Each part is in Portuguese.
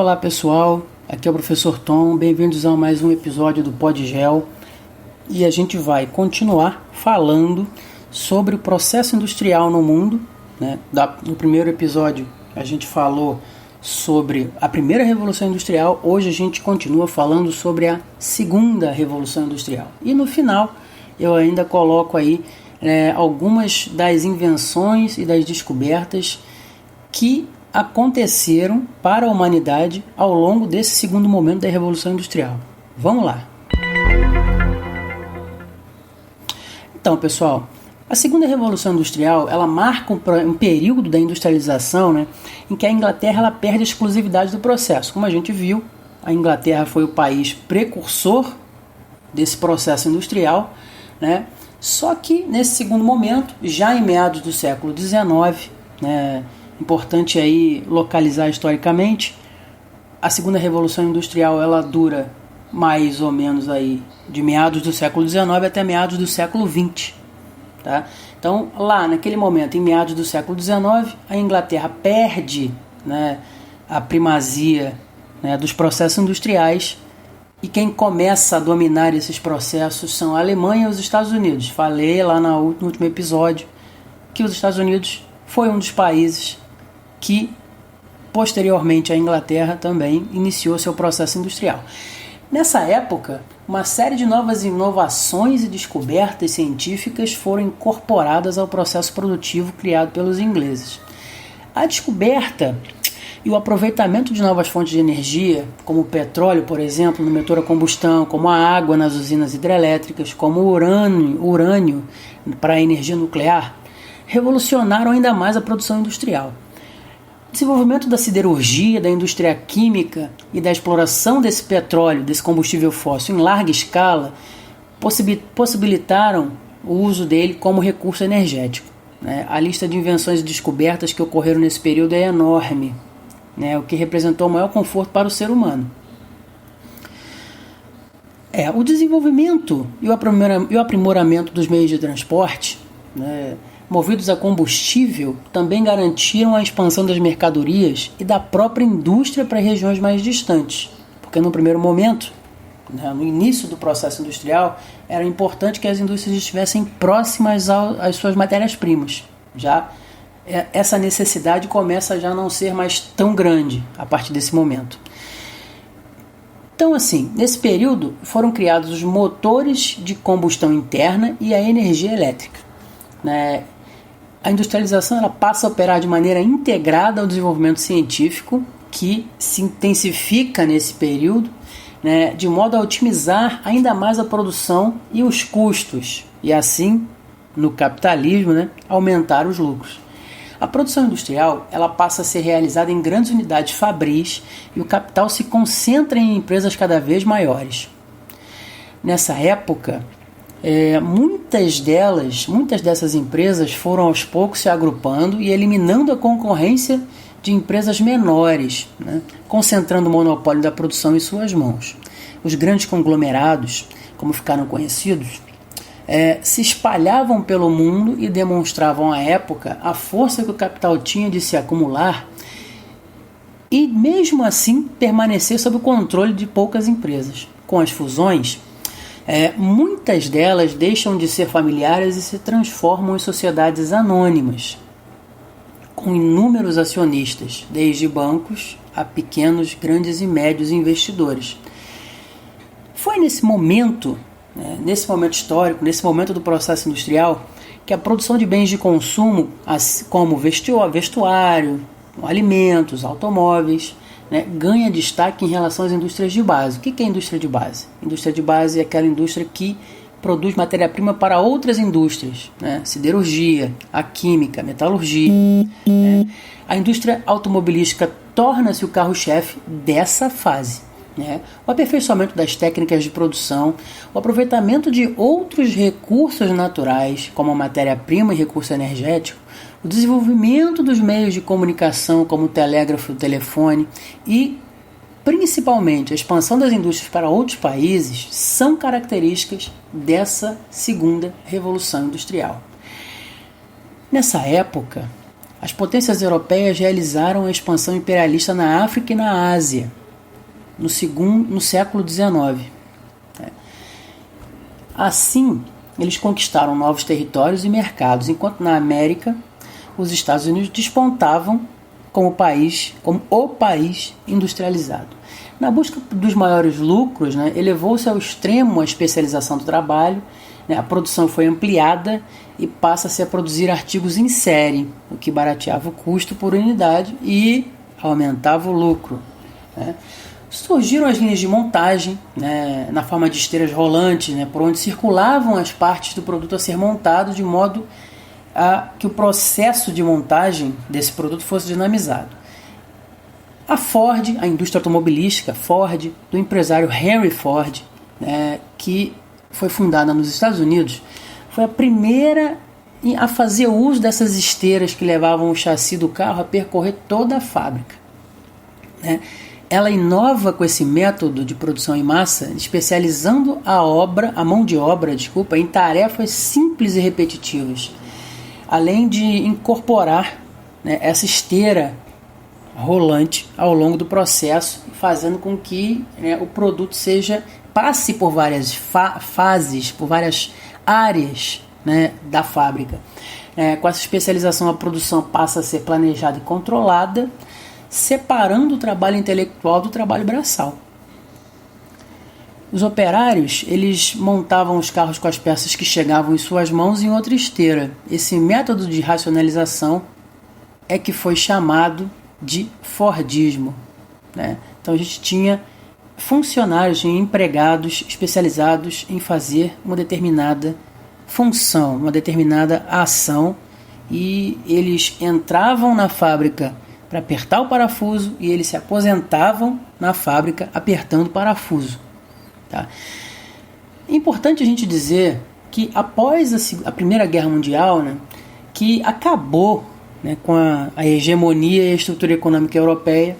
Olá pessoal, aqui é o professor Tom, bem-vindos a mais um episódio do PodGel e a gente vai continuar falando sobre o processo industrial no mundo, né? No primeiro episódio a gente falou sobre a primeira revolução industrial, hoje a gente continua falando sobre a segunda revolução industrial e no final eu ainda coloco aí algumas das invenções e das descobertas que aconteceram para a humanidade ao longo desse segundo momento da Revolução Industrial. Vamos lá! Então, pessoal, a segunda Revolução Industrial ela marca um período da industrialização, né, em que a Inglaterra ela perde a exclusividade do processo. Como a gente viu, a Inglaterra foi o país precursor desse processo industrial, né, só que nesse segundo momento, já em meados do século XIX, né, importante aí localizar historicamente, a segunda revolução industrial ela dura mais ou menos aí de meados do século XIX até meados do século XX, tá? Então lá naquele momento, em meados do século XIX, a Inglaterra perde, né, a primazia, né, dos processos industriais e quem começa a dominar esses processos são a Alemanha e os Estados Unidos. Falei lá no último episódio que os Estados Unidos foi um dos países que, posteriormente, a Inglaterra também iniciou seu processo industrial. Nessa época, uma série de novas inovações e descobertas científicas foram incorporadas ao processo produtivo criado pelos ingleses. A descoberta e o aproveitamento de novas fontes de energia, como o petróleo, por exemplo, no motor a combustão, como a água nas usinas hidrelétricas, como o urânio para a energia nuclear, revolucionaram ainda mais a produção industrial. O desenvolvimento da siderurgia, da indústria química e da exploração desse petróleo, desse combustível fóssil em larga escala, possibilitaram o uso dele como recurso energético, né? A lista de invenções e descobertas que ocorreram nesse período é enorme, né? O que representou o maior conforto para o ser humano. O desenvolvimento e o aprimoramento dos meios de transporte, né, movidos a combustível, também garantiram a expansão das mercadorias e da própria indústria para regiões mais distantes. Porque no primeiro momento, né, no início do processo industrial, era importante que as indústrias estivessem próximas às suas matérias-primas. Já essa necessidade começa a já não ser mais tão grande a partir desse momento. Então, assim, nesse período foram criados os motores de combustão interna e a energia elétrica, né? A industrialização ela passa a operar de maneira integrada ao desenvolvimento científico, que se intensifica nesse período, né, de modo a otimizar ainda mais a produção e os custos, e assim, no capitalismo, né, aumentar os lucros. A produção industrial ela passa a ser realizada em grandes unidades fabris e o capital se concentra em empresas cada vez maiores. Nessa época, muitas dessas empresas foram aos poucos se agrupando e eliminando a concorrência de empresas menores, né, concentrando o monopólio da produção em suas mãos. Os grandes conglomerados, como ficaram conhecidos, se espalhavam pelo mundo e demonstravam à época a força que o capital tinha de se acumular e mesmo assim permanecer sob o controle de poucas empresas. Com as fusões, muitas delas deixam de ser familiares e se transformam em sociedades anônimas, com inúmeros acionistas, desde bancos a pequenos, grandes e médios investidores. Foi nesse momento histórico, nesse momento do processo industrial, que a produção de bens de consumo, como vestuário, alimentos, automóveis, né, ganha destaque em relação às indústrias de base. O que é a indústria de base? A indústria de base é aquela indústria que produz matéria-prima para outras indústrias, né? Siderurgia, a química, a metalurgia. Né? A indústria automobilística torna-se o carro-chefe dessa fase. Né? O aperfeiçoamento das técnicas de produção, o aproveitamento de outros recursos naturais, como a matéria-prima e recurso energético, o desenvolvimento dos meios de comunicação, como o telégrafo e o telefone, e principalmente a expansão das indústrias para outros países, são características dessa segunda revolução industrial. Nessa época, as potências europeias realizaram a expansão imperialista na África e na Ásia, no século XIX. Assim, eles conquistaram novos territórios e mercados, enquanto na América, os Estados Unidos despontavam como o país industrializado. Na busca dos maiores lucros, elevou-se ao extremo a especialização do trabalho, a produção foi ampliada e passa-se a produzir artigos em série, o que barateava o custo por unidade e aumentava o lucro. Surgiram as linhas de montagem, na forma de esteiras rolantes, por onde circulavam as partes do produto a ser montado, de modo a que o processo de montagem desse produto fosse dinamizado. A Ford, a indústria automobilística Ford, do empresário Henry Ford, que foi fundada nos Estados Unidos, foi a primeira a fazer uso dessas esteiras que levavam o chassi do carro a percorrer toda a fábrica. Ela inova com esse método de produção em massa, especializando a mão de obra, em tarefas simples e repetitivas, além de incorporar essa esteira rolante ao longo do processo, fazendo com que o produto passe por várias fases, por várias áreas da fábrica. Com essa especialização, a produção passa a ser planejada e controlada, separando o trabalho intelectual do trabalho braçal. Os operários, eles montavam os carros com as peças que chegavam em suas mãos em outra esteira. Esse método de racionalização é que foi chamado de Fordismo. Então a gente tinha funcionários, empregados especializados em fazer uma determinada função, uma determinada ação, e eles entravam na fábrica para apertar o parafuso e eles se aposentavam na fábrica apertando o parafuso. É importante a gente dizer que após a Primeira Guerra Mundial, que acabou com a hegemonia e a estrutura econômica europeia,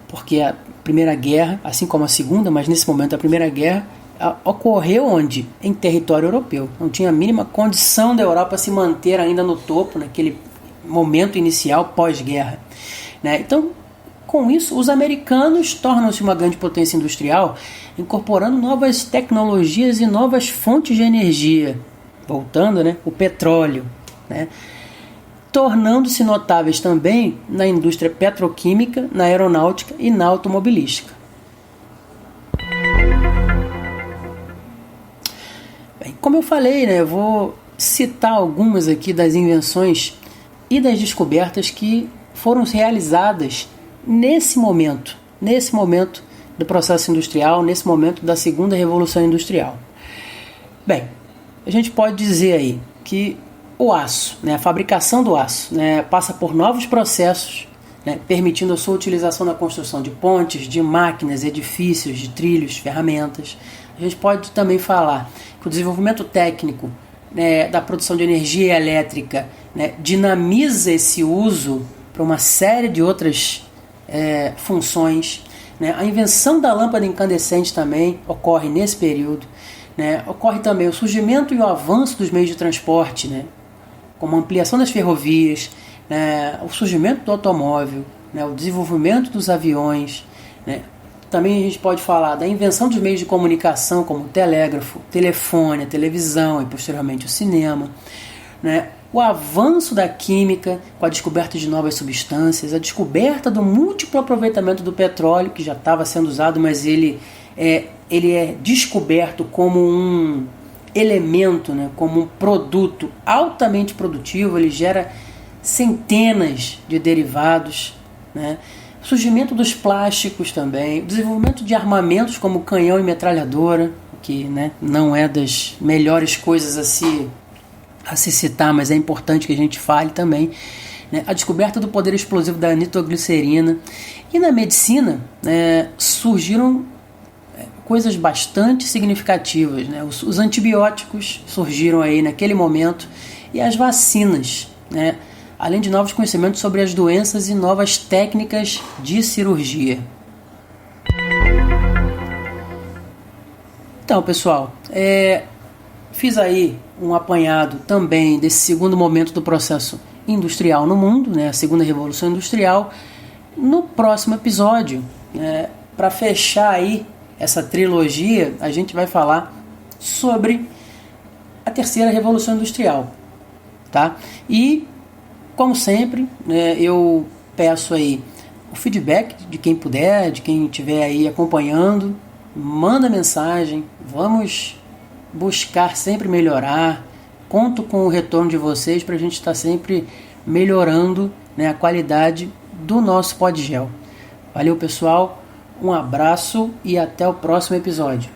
porque a Primeira Guerra, assim como a Segunda, mas nesse momento a Primeira Guerra, ocorreu onde? Em território europeu. Não tinha a mínima condição da Europa se manter ainda no topo, naquele momento inicial pós-guerra. Então, com isso, os americanos tornam-se uma grande potência industrial, incorporando novas tecnologias e novas fontes de energia, voltando, o petróleo, tornando-se notáveis também na indústria petroquímica, na aeronáutica e na automobilística. Bem, como eu falei, eu vou citar algumas aqui das invenções e das descobertas que foram realizadas nesse momento do processo industrial, nesse momento da segunda revolução industrial. Bem, a gente pode dizer aí que o aço, a fabricação do aço, passa por novos processos, permitindo a sua utilização na construção de pontes, de máquinas, edifícios, de trilhos, ferramentas. A gente pode também falar que o desenvolvimento técnico da produção de energia elétrica dinamiza esse uso para uma série de outras funções. A invenção da lâmpada incandescente também ocorre nesse período. Ocorre também o surgimento e o avanço dos meios de transporte, como a ampliação das ferrovias, o surgimento do automóvel, o desenvolvimento dos aviões. Também a gente pode falar da invenção dos meios de comunicação, como o telégrafo, telefone, a televisão e posteriormente o cinema. O avanço da química com a descoberta de novas substâncias, a descoberta do múltiplo aproveitamento do petróleo, que já estava sendo usado, mas ele é descoberto como um elemento, como um produto altamente produtivo, ele gera centenas de derivados, o surgimento dos plásticos também, o desenvolvimento de armamentos como canhão e metralhadora, que não é das melhores coisas a se citar, mas é importante que a gente fale também, a descoberta do poder explosivo da nitroglicerina. E na medicina surgiram coisas bastante significativas, os antibióticos surgiram aí naquele momento, e as vacinas, além de novos conhecimentos sobre as doenças e novas técnicas de cirurgia. Então, pessoal, fiz aí um apanhado também desse segundo momento do processo industrial no mundo, né, a segunda revolução industrial. No próximo episódio, para fechar aí essa trilogia, a gente vai falar sobre a terceira revolução industrial, tá? E, como sempre, eu peço aí o feedback de quem puder, de quem estiver aí acompanhando, manda mensagem, vamos buscar sempre melhorar, conto com o retorno de vocês para a gente estar sempre melhorando, né, a qualidade do nosso Podgel. Valeu, pessoal, um abraço e até o próximo episódio.